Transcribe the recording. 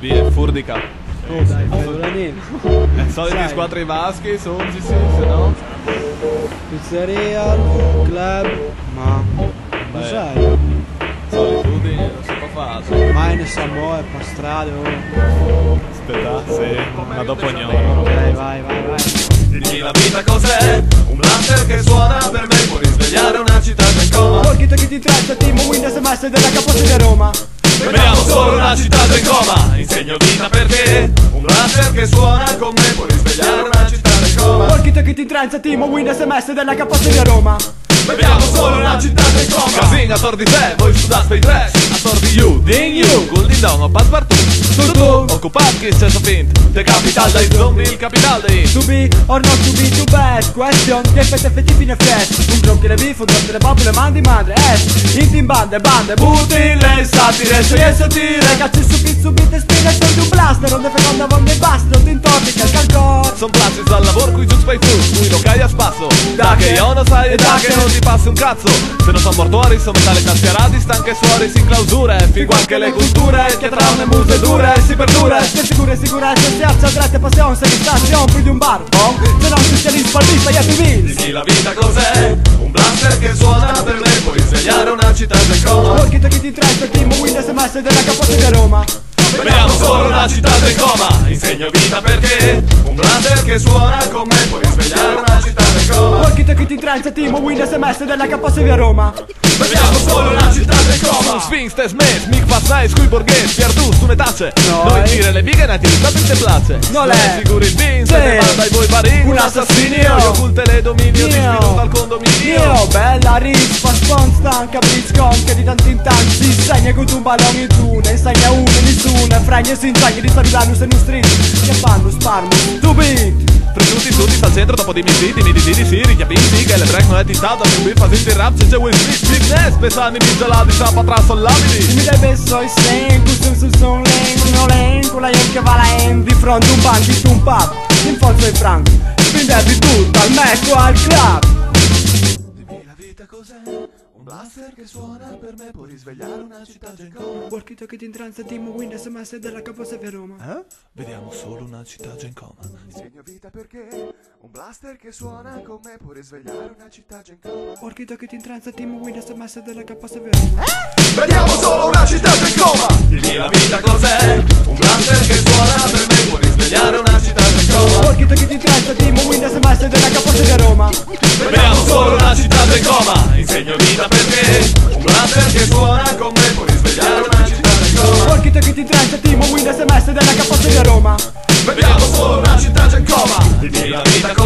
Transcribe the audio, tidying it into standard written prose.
via, furdica. Oh dai, Pedolanino. Soliti squadri vaschi, sonzi, sì, se no. Pizzeria, club, ma lo sai? Solitudine, non si può fare. Mai ne sa mo', per strada, oh. Aspetta, sì, ma dopo ognuno. Ok, vai. Dimmi la vita cos'è? Un blaster che suona per me, può risvegliare una città in coma. Porchito che ti tratta, Timo Windows MS della Capote di Roma. Vediamo solo una città in coma. Insegno vita perché un blaster che suona con me può risvegliare una città in coma. Porchito che ti tranza, Timo Windows MS della Capote di Roma. Vediamo solo una città in coma. Casin a tor di te, voi sudate i trash. A tor di you, ding you, col din dong o passepartout. Tu Occupat chi c'è fint. The capital dei zombie, il capital dei To be or not to be too bad. Question, che effetti fine fresh. Un tronco le bifo, tutte le bambole mandi madre. Inti in bande, butti le satire, e satire. Cazzi subite spine, sono di un blaster. Onde feconda vonde basta, non ti intortica il calcor. Son placi dal lavoro qui giù fai tu, cui lo cai a spasso. Da che io non sai e da che non ti passi un cazzo. Se non son mortuori, son metà le cantierati, stanche suori, sin clausure. Figo anche le culture, che tra le muse dure si perdure. Se sicurezza si alza dritta passione, se stazione più di un bar, oh. Se non si sia spalvista, io ti vi. Dimmi la vita cos'è? Un blaster che suona per me, puoi svegliare una città in coma. Porchito che ti tratta, Timo Windows MS della Capote di Roma. Vediamo solo una città in coma. Insegno vita perché un blaster che suona con me, puoi svegliare una città in coma. Porchito che ti tranza, Timo Windows MS della Capote di Roma. Vediamo solo una città in coma. Sphinx, te smes, mic fast night, scui borghesi, pierdus, tu ne tacce. Noi tire le bighe nati, sapete te place. Non è sicuri il bin, se ne manda ai voi barini. Un assassinio, io occulte le dominio, ti spino dal condominio. Bella rispa, stanca, blitzcon, che di tanto in tanto si insegna con un ballone in tu. Ne insegna uno, nessuno, fragna si insegna di salutare se non street. Che fanno sparmo, tu beat. Tutti al centro dopo di miti, sì, richiapinti che le break non è tentato, mi fa sentire rap, c'è Will Smith, business, pesani, gelati, sciapa, trasso, labili. Mi dai beso i sen, sul son len, con la yen che va la end, di fronte un banco, un pub, in forza i franco, spindervi tutto, al Mecco, al club. Dimmi la vita cos'è? Un blaster che suona per me, può risvegliare una città in coma. Porchito che ti intranza, Timo Windows MS della Capote di Roma. Vediamo solo una città in coma. Insegno vita perché un blaster che suona con me può risvegliare una città in coma. Porchito che ti intranza, Timo Windows MS della Capote di Roma. Vediamo solo una città in coma. Dimmi la vita cos'è? Un blaster che suona per me, può risvegliare una città in coma. Porchito che ti intranza, Timo Windows MS della Capote di Roma. Vediamo solo una città in coma. Insegno vita perché un blaster che suona con me, può risvegliare una città in coma. Porchito che ti tranza, Timo Windows MS della Capote di Roma. Vediamo solo una città in coma. Dimmi la vita cos'è?